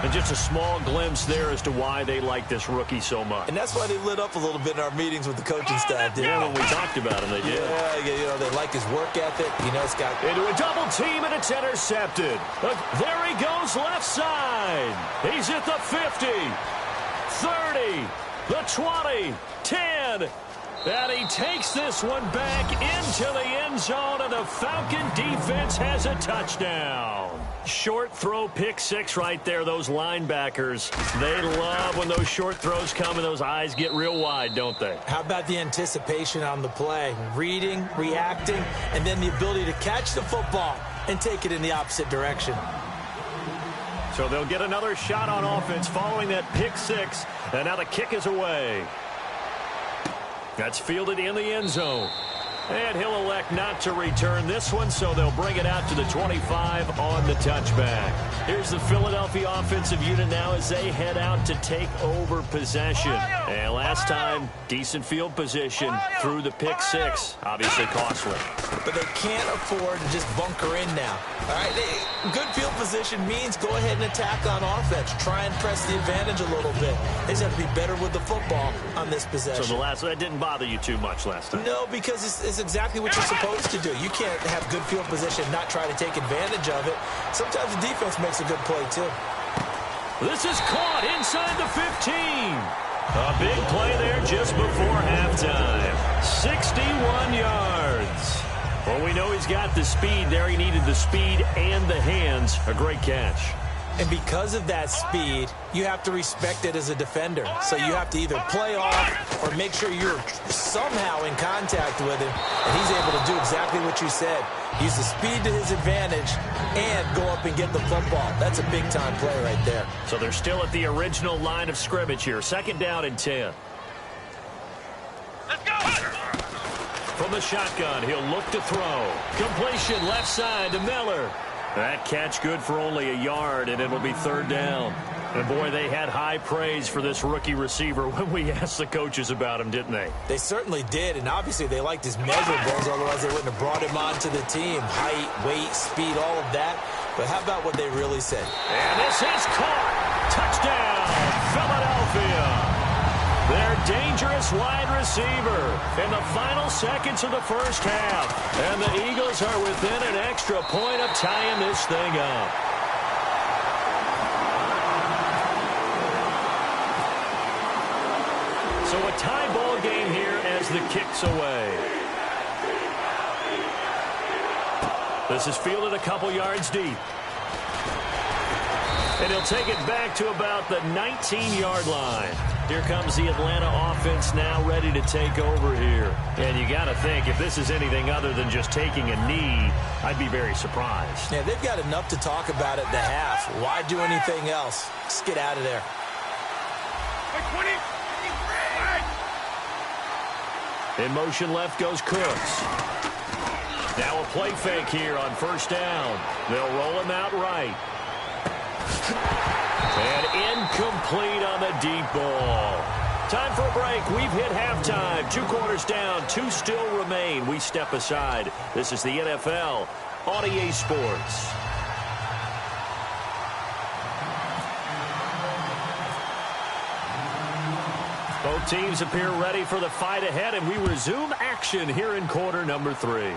And just a small glimpse there as to why they like this rookie so much. And that's why they lit up a little bit in our meetings with the coaching staff. Yeah, when we talked about him, they did. Yeah, you know, they like his work ethic. You know, it's got... Into a double team, and it's intercepted. Look, there he goes, left side. He's at the 50, 30, the 20, 10. And he takes this one back into the end zone, and the Falcon defense has a touchdown. Short throw, pick six right there. Those linebackers, they love when those short throws come and those eyes get real wide, don't they? How about the anticipation on the play? Reading, reacting, and then the ability to catch the football and take it in the opposite direction. So they'll get another shot on offense following that pick six, and now the kick is away. That's fielded in the end zone. And he'll elect not to return this one, so they'll bring it out to the 25 on the touchback. Here's the Philadelphia offensive unit now as they head out to take over possession. And last time, decent field position through the pick six. Obviously costly. But they can't afford to just bunker in now. All right, good field position means go ahead and attack on offense. Try and press the advantage a little bit. They just have to be better with the football on this possession. So that didn't bother you too much last time? No, because it's exactly what you're supposed to do. You can't have good field position, not try to take advantage of it. Sometimes the defense makes a good play, too. This is caught inside the 15. A big play there just before halftime. 61 yards. Well, we know he's got the speed there. He needed the speed and the hands. A great catch. And because of that speed, you have to respect it as a defender. So you have to either play off or make sure you're somehow in contact with him. And he's able to do exactly what you said. Use the speed to his advantage and go up and get the football. That's a big-time play right there. So they're still at the original line of scrimmage here. 2nd down and 10. Let's go! From the shotgun, he'll look to throw. Completion left side to Miller. That catch good for only a yard, and it'll be 3rd down. And, boy, they had high praise for this rookie receiver when we asked the coaches about him, didn't they? They certainly did, and obviously they liked his measurables, otherwise they wouldn't have brought him onto the team. Height, weight, speed, all of that. But how about what they really said? And this is caught. Touchdown, Philadelphia. Their dangerous wide receiver in the final seconds of the first half. And the Eagles are within an extra point of tying this thing up. So a tie ball game here as the kick's away. This is fielded a couple yards deep. And he'll take it back to about the 19-yard line. Here comes the Atlanta offense now ready to take over here. And you got to think, if this is anything other than just taking a knee, I'd be very surprised. Yeah, they've got enough to talk about at the half. Why do anything else? Just get out of there. In motion left goes Cooks. Now a play fake here on 1st down. They'll roll him out right. And incomplete on the deep ball. Time for a break. We've hit halftime. 2 quarters down. 2 still remain. We step aside. This is the NFL on EA Sports. Both teams appear ready for the fight ahead, and we resume action here in quarter number 3.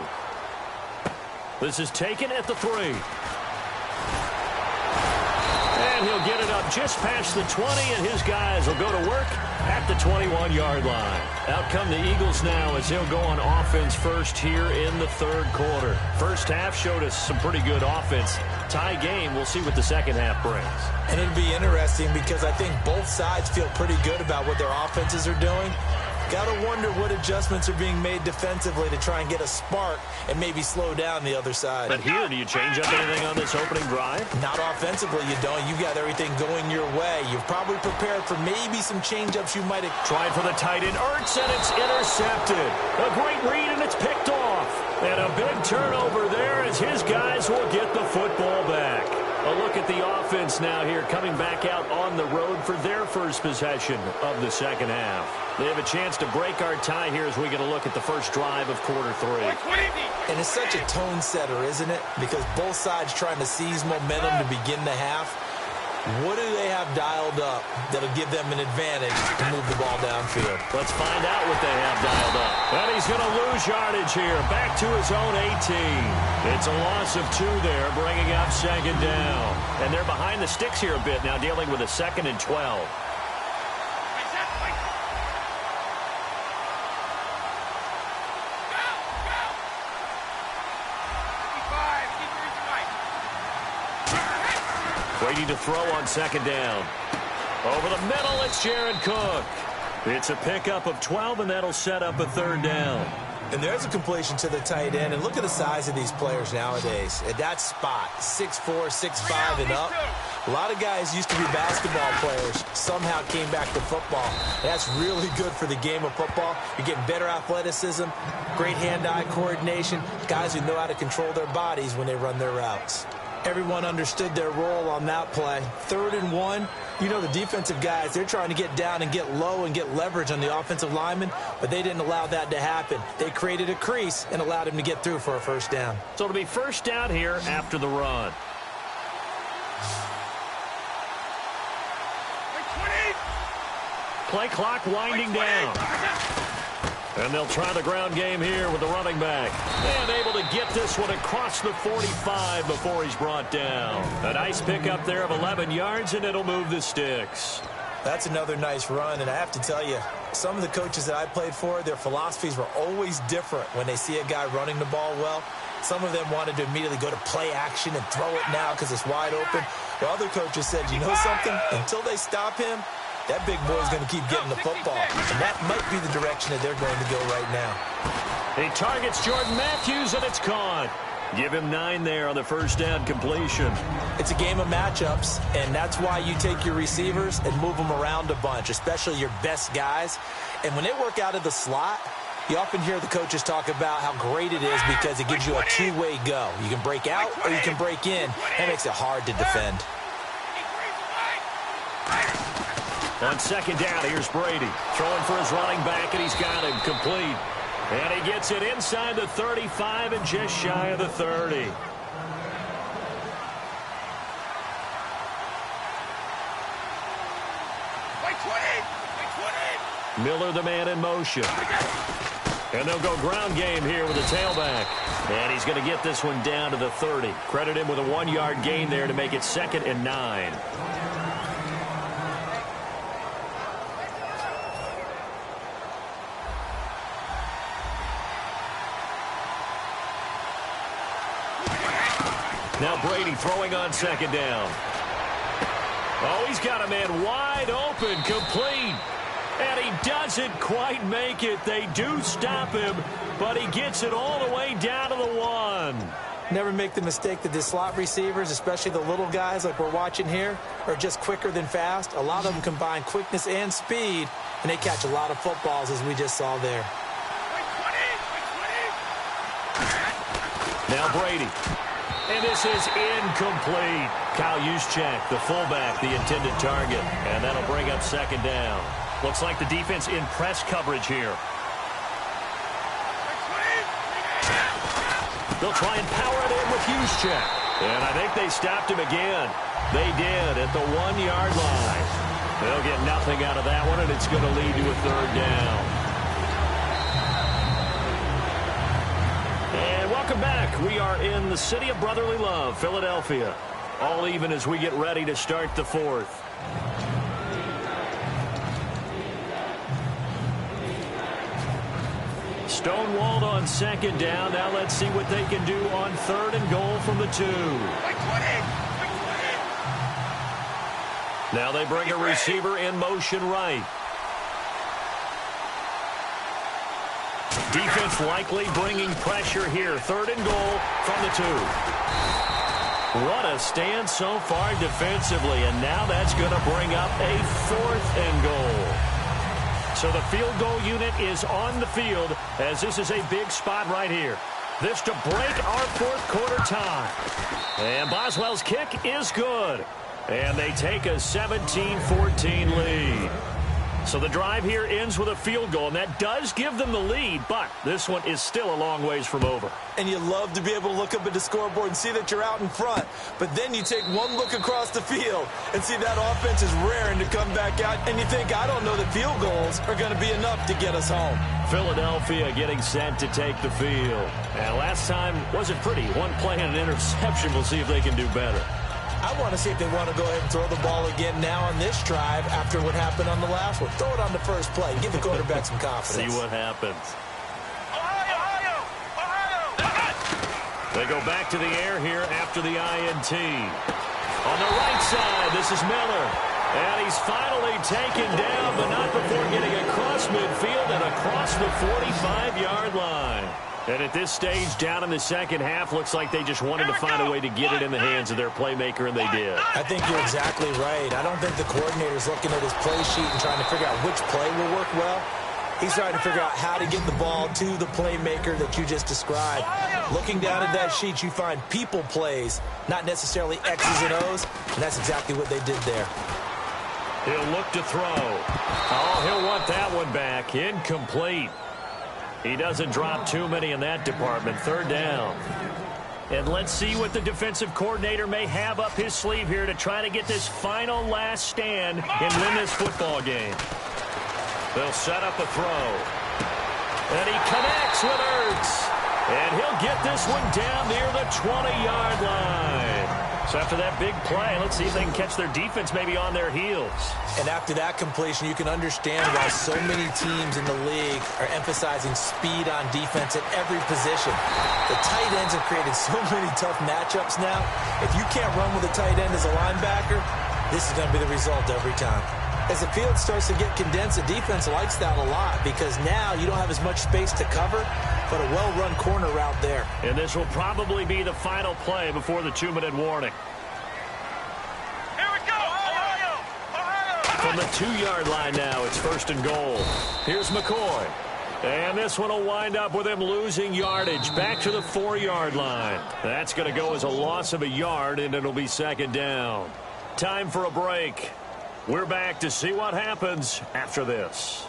This is taken at the 3. And he'll get it up just past the 20, and his guys will go to work at the 21-yard line. Out come the Eagles now as they'll go on offense first here in the 3rd quarter. First half showed us some pretty good offense. Tie game, we'll see what the second half brings. And it'll be interesting because I think both sides feel pretty good about what their offenses are doing. Got to wonder what adjustments are being made defensively to try and get a spark and maybe slow down the other side. But here, do you change up anything on this opening drive? Not offensively, you don't. You've got everything going your way. You've probably prepared for maybe some change-ups you might have. Tried for the tight end, Ertz, and it's intercepted. A great read, and it's picked off. And a big turnover there as his guys will get the football back. A look at the offense now here, coming back out on the road for their first possession of the second half. They have a chance to break our tie here as we get a look at the first drive of quarter 3. And it's such a tone setter, isn't it? Because both sides trying to seize momentum to begin the half. What do they have dialed up that'll give them an advantage to move the ball downfield? Let's find out what they have dialed up. And he's going to lose yardage here, back to his own 18. It's a loss of 2 there, bringing up second down. And they're behind the sticks here a bit now, dealing with a 2nd and 12. Waiting to throw on second down. Over the middle, it's Jared Cook. It's a pickup of 12, and that'll set up a 3rd down. And there's a completion to the tight end. And look at the size of these players nowadays. At that spot, 6'4", 6'5", and up. A lot of guys used to be basketball players, somehow came back to football. That's really good for the game of football. You're getting better athleticism, great hand-eye coordination, guys who know how to control their bodies when they run their routes. Everyone understood their role on that play. 3rd and 1. You know the defensive guys, they're trying to get down and get low and get leverage on the offensive lineman, but they didn't allow that to happen. They created a crease and allowed him to get through for a 1st down. So it'll be 1st down here after the run. Play clock winding down. And they'll try the ground game here with the running back. And able to get this one across the 45 before he's brought down. A nice pickup there of 11 yards, and it'll move the sticks. That's another nice run, and I have to tell you, some of the coaches that I played for, their philosophies were always different when they see a guy running the ball well. Some of them wanted to immediately go to play action and throw it now because it's wide open. While other coaches said, you know something? Until they stop him, that big boy's going to keep getting the football. And that might be the direction that they're going to go right now. He targets Jordan Matthews, and it's caught. Give him 9 there on the 1st down completion. It's a game of matchups, and that's why you take your receivers and move them around a bunch, especially your best guys. And when they work out of the slot, you often hear the coaches talk about how great it is because it gives you a two-way go. You can break out or you can break in. That makes it hard to defend. On 2nd down, here's Brady. Throwing for his running back, and he's got him complete. And he gets it inside the 35 and just shy of the 30. Miller, the man in motion. And they'll go ground game here with a tailback. And he's going to get this one down to the 30. Credit him with a 1-yard gain there to make it 2nd and 9. Now Brady throwing on 2nd down. Oh, he's got a man wide open, complete. And he doesn't quite make it. They do stop him, but he gets it all the way down to the 1. Never make the mistake that the slot receivers, especially the little guys like we're watching here, are just quicker than fast. A lot of them combine quickness and speed, and they catch a lot of footballs, as we just saw there. Now Brady. And this is incomplete. Kyle Juszczyk, the fullback, the intended target. And that'll bring up 2nd down. Looks like the defense in press coverage here. They'll try and power it in with Juszczyk. And I think they stopped him again. They did at the 1-yard line. They'll get nothing out of that one, and it's going to lead to a 3rd down. And welcome back. We are in the city of brotherly love, Philadelphia. All even as we get ready to start the 4th. Stonewalled on 2nd down. Now let's see what they can do on 3rd and goal from the 2. Now they bring a receiver in motion right. Defense likely bringing pressure here. 3rd and goal from the 2. What a stand so far defensively, and now that's going to bring up a 4th and goal. So the field goal unit is on the field as this is a big spot right here. This to break our 4th quarter tie. And Boswell's kick is good. And they take a 17-14 lead. So the drive here ends with a field goal, and that does give them the lead, but this one is still a long ways from over. And you love to be able to look up at the scoreboard and see that you're out in front, but then you take one look across the field and see that offense is raring to come back out, and you think, I don't know that field goals are going to be enough to get us home. Philadelphia getting set to take the field. And last time wasn't pretty. One play and an interception. We'll see if they can do better. I want to see if they want to go ahead and throw the ball again now on this drive after what happened on the last one. Throw it on the first play. Give the quarterback some confidence. See what happens. Ohio! They go back to the air here after the INT. On the right side, this is Miller. And he's finally taken down, but not before getting across midfield and across the 45-yard line. And at this stage, down in the second half, looks like they just wanted to find a way to get it in the hands of their playmaker, and they did. I think you're exactly right. I don't think the coordinator's looking at his play sheet and trying to figure out which play will work well. He's trying to figure out how to get the ball to the playmaker that you just described. Looking down at that sheet, you find people plays, not necessarily X's and O's, and that's exactly what they did there. He'll look to throw. Oh, he'll want that one back. Incomplete. He doesn't drop too many in that department. 3rd down. And let's see what the defensive coordinator may have up his sleeve here to try to get this final last stand and win this football game. They'll set up a throw. And he connects with Ertz. And he'll get this one down near the 20-yard line. So after that big play, let's see if they can catch their defense maybe on their heels. And after that completion, you can understand why so many teams in the league are emphasizing speed on defense at every position. The tight ends have created so many tough matchups now. If you can't run with a tight end as a linebacker, this is going to be the result every time. As the field starts to get condensed, the defense likes that a lot because now you don't have as much space to cover, but a well-run corner route there. And this will probably be the final play before the 2-minute warning. Here we go! Ohio! From the 2-yard line now, it's 1st and goal. Here's McCoy. And this one will wind up with him losing yardage back to the 4-yard line. That's going to go as a loss of a yard, and it'll be 2nd down. Time for a break. We're back to see what happens after this.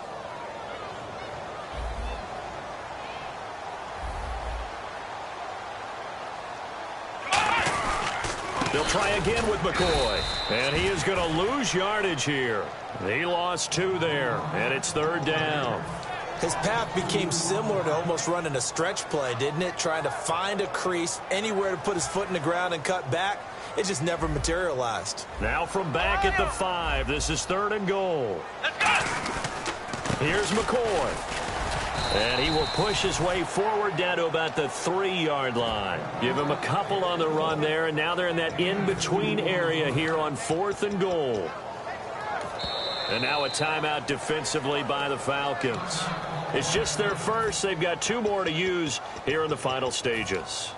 They'll try again with McCoy. And he is going to lose yardage here. He lost 2 there, and it's 3rd down. His path became similar to almost running a stretch play, didn't it? Trying to find a crease, anywhere to put his foot in the ground and cut back. It just never materialized. Now from back at the 5, this is 3rd and goal. Let's go! Here's McCoy. And he will push his way forward down to about the 3-yard line. Give him a couple on the run there, and now they're in that in-between area here on 4th and goal. And now a timeout defensively by the Falcons. It's just their first. They've got 2 more to use here in the final stages.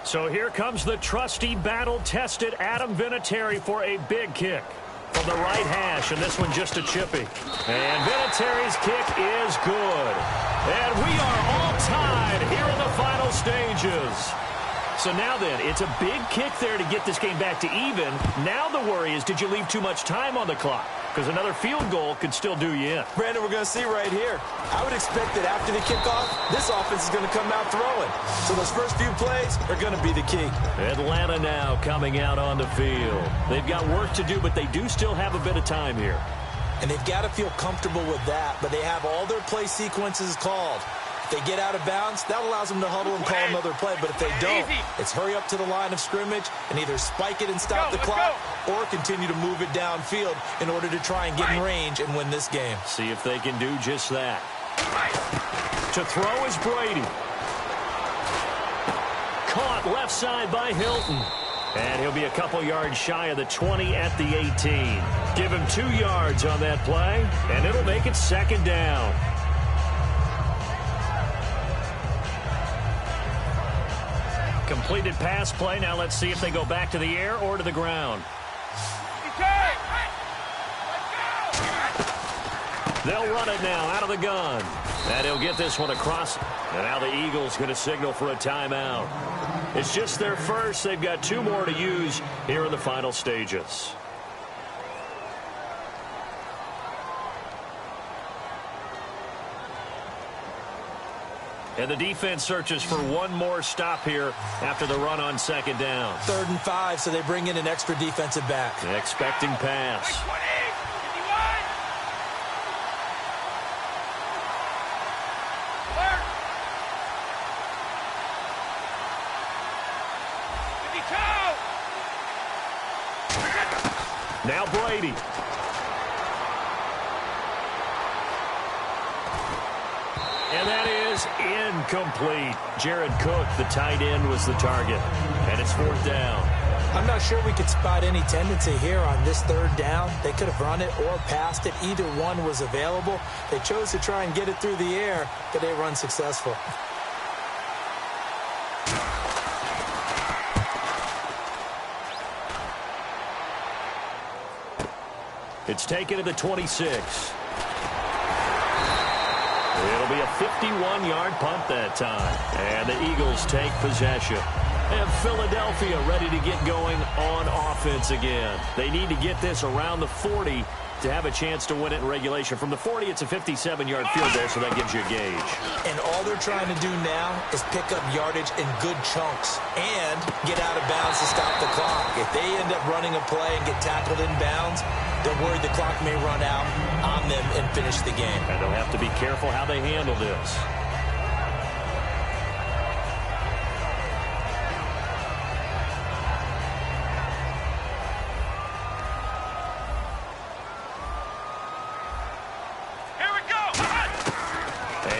So here comes the trusty, battle-tested Adam Vinatieri for a big kick from the right hash, and this one just a chippy. And Vinatieri's kick is good. And we are all tied here in the final stages. So now then, it's a big kick there to get this game back to even. Now the worry is, did you leave too much time on the clock? Because another field goal could still do you in. Brandon, we're going to see right here. I would expect that after the kickoff, this offense is going to come out throwing. So those first few plays are going to be the key. Atlanta now coming out on the field. They've got work to do, but they do still have a bit of time here. And they've got to feel comfortable with that, but they have all their play sequences called. If they get out of bounds, that allows them to huddle and call another play. But if they don't, it's hurry up to the line of scrimmage and either spike it and stop the clock or continue to move it downfield in order to try and get in range and win this game. See if they can do just that. To throw is Brady. Caught left side by Hilton. And he'll be a couple yards shy of the 20 at the 18. Give him 2 yards on that play, and it'll make it second down. Completed pass play. Now let's see if they go back to the air or to the ground. They'll run it now out of the gun. And he'll get this one across. And now the Eagles going to signal for a timeout. It's just their first. They've got 2 more to use here in the final stages. And the defense searches for one more stop here after the run on second down. 3rd and 5, so they bring in an extra defensive back. Expecting pass. Now Brady. And that is incomplete. Jared Cook, the tight end, was the target. And it's 4th down. I'm not sure we could spot any tendency here on this 3rd down. They could have run it or passed it. Either one was available. They chose to try and get it through the air, but they run successful. It's taken to the 26. It'll be a 51-yard punt that time. And the Eagles take possession. And Philadelphia ready to get going on offense again. They need to get this around the 40 to have a chance to win it in regulation. From the 40, it's a 57-yard field goal, so that gives you a gauge. And all they're trying to do now is pick up yardage in good chunks and get out of bounds to stop the clock. If they end up running a play and get tackled in bounds, they're worried the clock may run out on them and finish the game. And they'll have to be careful how they handle this.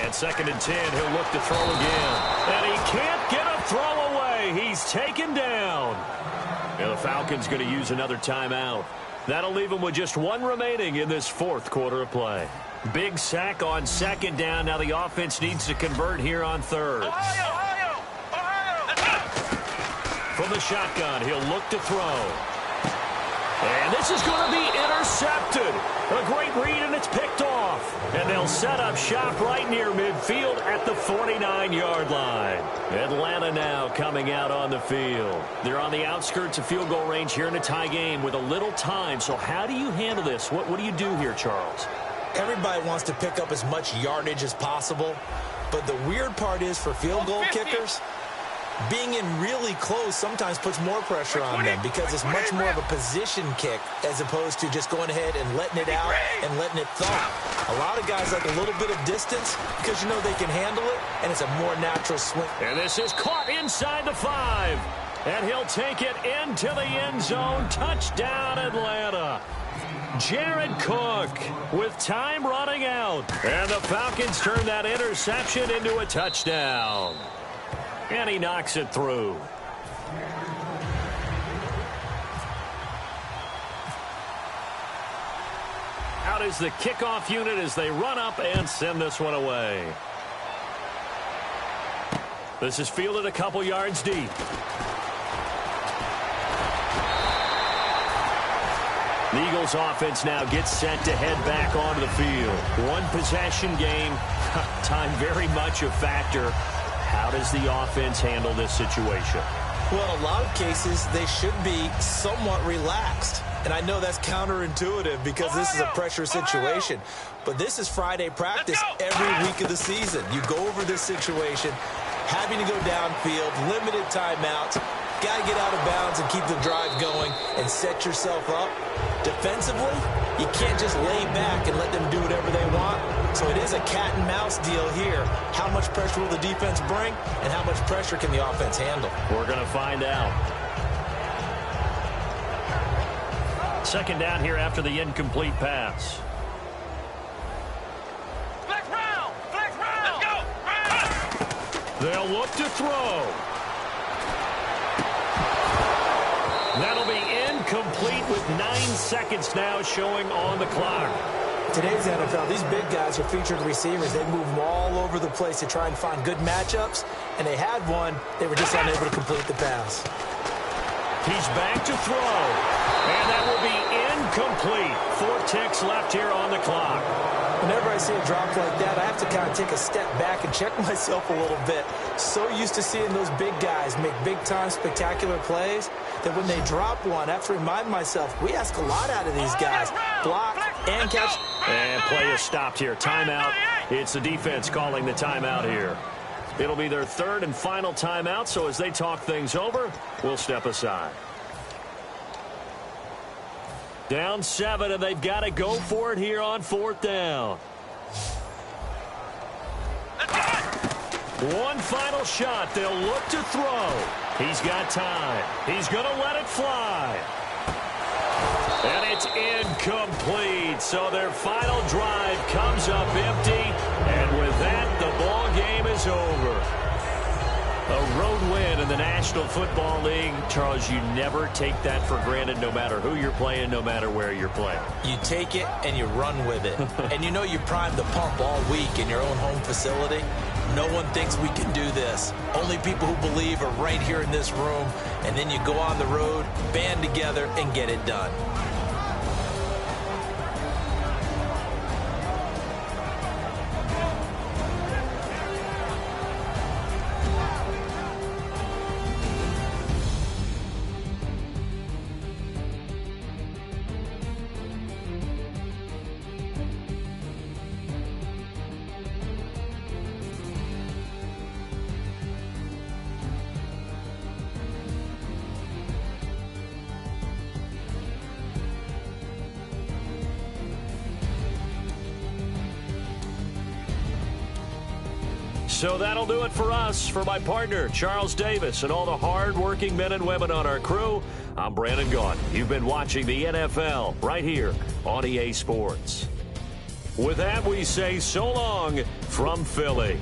And 2nd and 10, he'll look to throw again. And he can't get a throw away. He's taken down. And the Falcons going to use another timeout. That'll leave them with just 1 remaining in this 4th quarter of play. Big sack on 2nd down. Now the offense needs to convert here on 3rd. Ohio! From the shotgun, he'll look to throw. And this is going to be intercepted. A great read, and it's picked off. And they'll set up shop right near midfield at the 49-yard line. Atlanta now coming out on the field. They're on the outskirts of field goal range here in a tie game with a little time. So how do you handle this? What do you do here, Charles? Everybody wants to pick up as much yardage as possible. But the weird part is for field goal kickers, being in really close sometimes puts more pressure on them because it's much more of a position kick as opposed to just going ahead and letting it out and letting it thump. A lot of guys like a little bit of distance because you know they can handle it, and it's a more natural swing. And this is caught inside the 5. And he'll take it into the end zone. Touchdown, Atlanta. Jared Cook with time running out. And the Falcons turn that interception into a touchdown. And he knocks it through. Out is the kickoff unit as they run up and send this one away. This is fielded a couple yards deep. The Eagles offense now gets set to head back onto the field. 1 possession game. Time very much a factor. How does the offense handle this situation? Well, in a lot of cases, they should be somewhat relaxed. And I know that's counterintuitive because this is a pressure situation. But this is Friday practice every week of the season. You go over this situation, having to go downfield, limited timeouts, got to get out of bounds and keep the drive going and set yourself up. Defensively, you can't just lay back and let them do whatever they want. So it is a cat and mouse deal here. How much pressure will the defense bring, and how much pressure can the offense handle? We're going to find out. 2nd down here after the incomplete pass. Flex round! Let's go! They'll look to throw. That'll be incomplete with 9 seconds now showing on the clock. Today's NFL, these big guys are featured receivers. They move them all over the place to try and find good matchups, and they had one. They were just unable to complete the pass. He's back to throw, and that will be incomplete. 4 ticks left here on the clock. Whenever I see a drop like that, I have to kind of take a step back and check myself a little bit. So used to seeing those big guys make big-time spectacular plays that when they drop one, I have to remind myself, we ask a lot out of these guys. Block and catch. And play is stopped here. Timeout. It's the defense calling the timeout here. It'll be their third and final timeout, so as they talk things over, we'll step aside. Down 7, and they've got to go for it here on 4th down. One final shot. They'll look to throw. He's got time. He's going to let it fly. And it's incomplete. So their final drive comes up empty. And with that, the ball game is over. A road win in the National Football League. Charles, you never take that for granted no matter who you're playing, no matter where you're playing. You take it and you run with it. And you know you primed the pump all week in your own home facility. No one thinks we can do this. Only people who believe are right here in this room. And then you go on the road, band together, and get it done. So that'll do it for us. For my partner, Charles Davis, and all the hard-working men and women on our crew, I'm Brandon Gaudin. You've been watching the NFL right here on EA Sports. With that, we say so long from Philly.